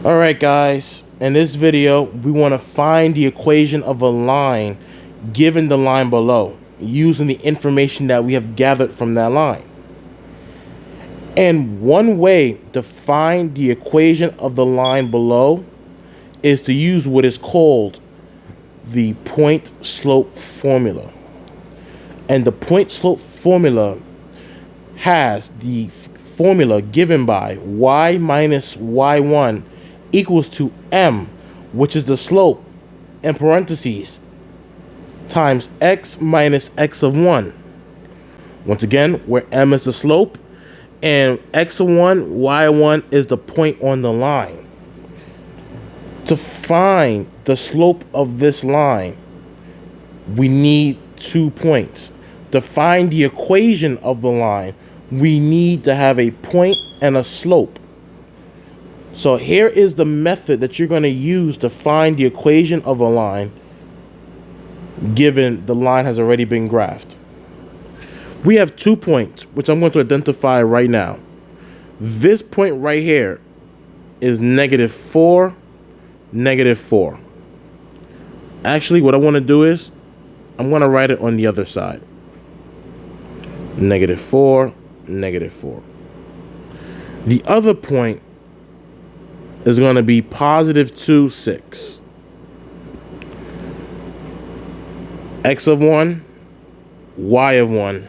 Alright guys, in this video we want to find the equation of a line given the line below using the information that we have gathered from that line. And one way to find the equation of the line below is to use what is called the point slope formula. And the point slope formula has the formula given by y minus y1 equals to m, which is the slope, in parentheses, times x minus x of 1. Once again, where m is the slope and x of 1, y of 1 is the point on the line. To find the slope of this line, we need 2 points. To find the equation of the line, we need to have a point and a slope. So here is the method that you're going to use to find the equation of a line given the line has already been graphed. We have 2 points, which I'm going to identify right now. This point right here is -4, -4. Actually, what I want to do is I'm going to write it on the other side. -4, -4. The other point is going to be +2, 6. X of 1, y of 1.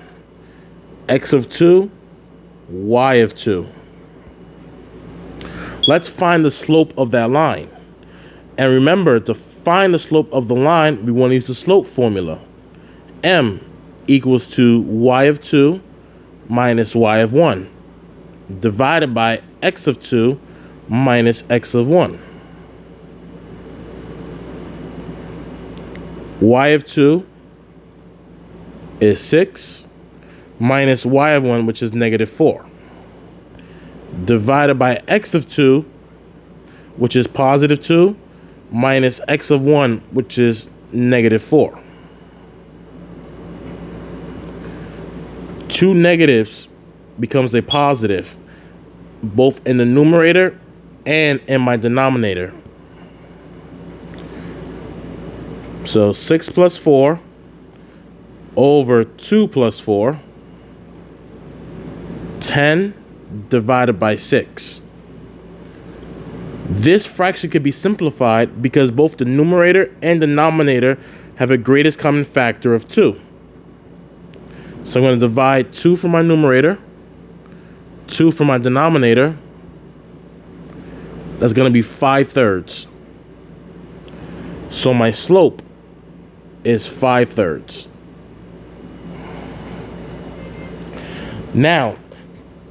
X of 2, y of 2. Let's find the slope of that line. And remember, to find the slope of the line, we want to use the slope formula. M equals to y of 2 minus y of 1 divided by x of 2 minus x of 1. Y of 2 is 6 minus y of 1, which is -4, divided by x of 2, which is +2, minus x of 1, which is -4. Two negatives becomes a positive, both in the numerator and in my denominator. So 6 plus 4 over 2 plus 4, 10 divided by 6. This fraction could be simplified because both the numerator and denominator have a greatest common factor of 2. So I'm going to divide 2 from my numerator, 2 from my denominator. That's going to be 5/3. So my slope is 5/3. Now,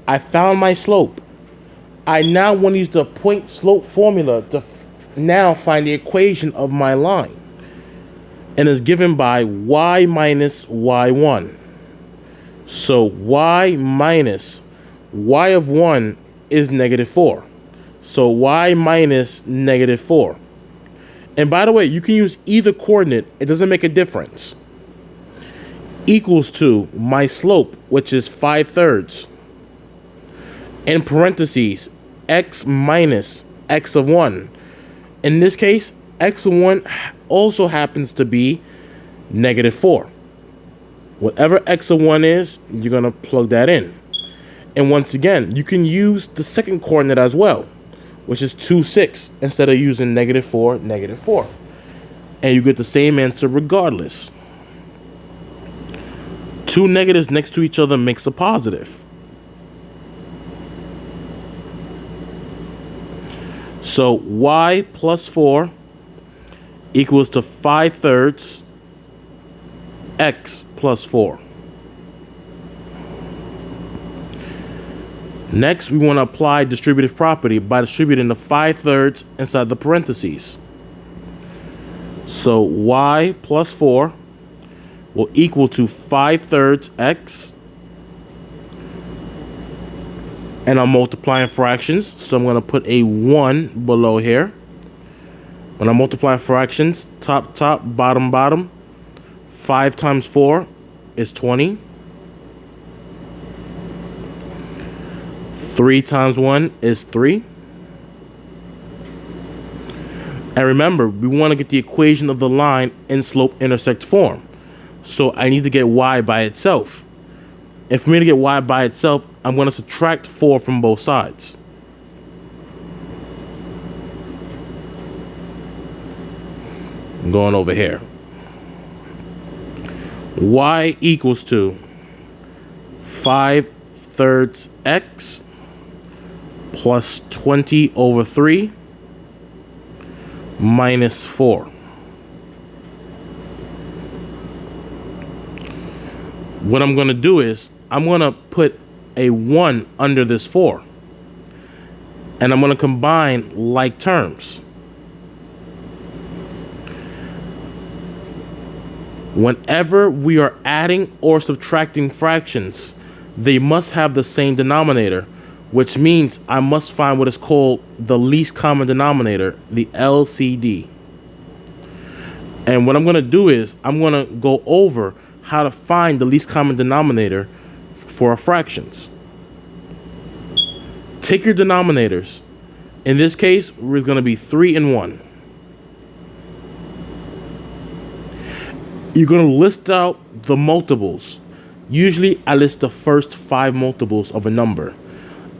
I found my slope. I now want to use the point slope formula to now find the equation of my line. And it's given by y minus y1. So y minus y of 1 is -4. So y minus -4. And by the way, you can use either coordinate. It doesn't make a difference. Equals to my slope, which is 5/3. In parentheses, x minus x of 1. In this case, x of 1 also happens to be -4. Whatever x of 1 is, you're going to plug that in. And once again, you can use the second coordinate as well, which is 2, 6, instead of using -4, -4. And you get the same answer regardless. Two negatives next to each other makes a positive. So y plus 4 equals to 5/3 x plus 4. Next, we want to apply distributive property by distributing the 5/3 inside the parentheses. So y plus 4 will equal to 5/3 x. And I'm multiplying fractions, so I'm going to put a 1 below here. When I multiply fractions, top, top, bottom, bottom, 5 times 4 is 20. 3 times 1 is 3. And remember, we want to get the equation of the line in slope-intersect form. So I need to get y by itself. And for me to get y by itself, I'm going to subtract 4 from both sides. I'm going over here. Y equals to 5/3 x plus 20 over 3 minus 4. What I'm going to do is I'm going to put a 1 under this 4. And I'm going to combine like terms. Whenever we are adding or subtracting fractions, they must have the same denominator, which means I must find what is called the least common denominator, the LCD. And what I'm going to do is I'm going to go over how to find the least common denominator for our fractions. Take your denominators. In this case, we're going to be 3 and 1. You're going to list out the multiples. Usually, I list the first 5 multiples of a number.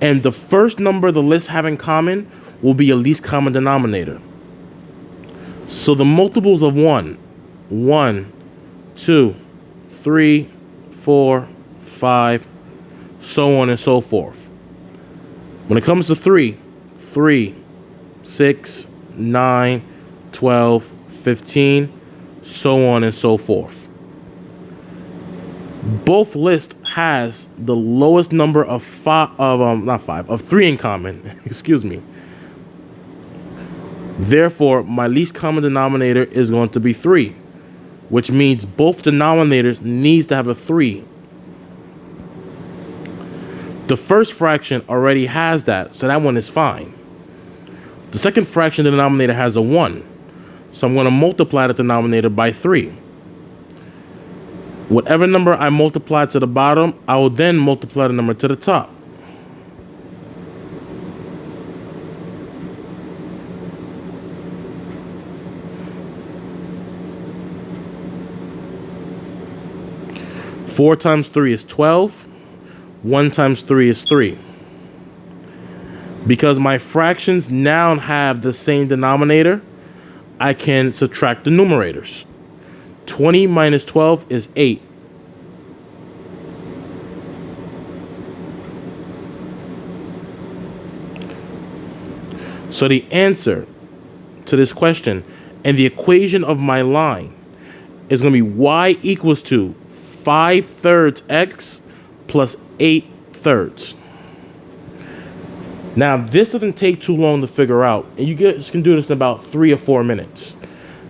And the first number the lists have in common will be a least common denominator. So the multiples of 1, 1, 2, 3, 4, 5, so on and so forth. When it comes to 3, 3, 6, 9, 12, 15, so on and so forth. Both lists has the lowest number of 3 in common. Excuse me. Therefore, my least common denominator is going to be 3, which means both denominators needs to have a 3. The first fraction already has that, so that one is fine. The second fraction denominator has a 1. So I'm going to multiply the denominator by 3. Whatever number I multiply to the bottom, I will then multiply the number to the top. Four times 3 is 12. 1 times 3 is 3. Because my fractions now have the same denominator, I can subtract the numerators. 20 minus 12 is 8. So the answer to this question and the equation of my line is going to be y equals to 5/3 x plus 8/3. Now, this doesn't take too long to figure out, and you guys can do this in about 3 or 4 minutes.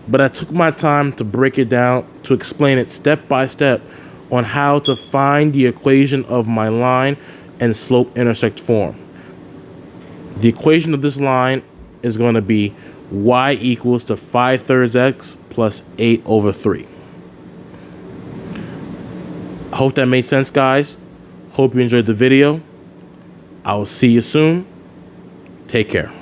But I took my time to break it down, to explain it step by step on how to find the equation of my line in slope-intersect form. The equation of this line is going to be y equals to 5/3 x plus 8 over 3. I hope that made sense, guys. Hope you enjoyed the video. I will see you soon. Take care.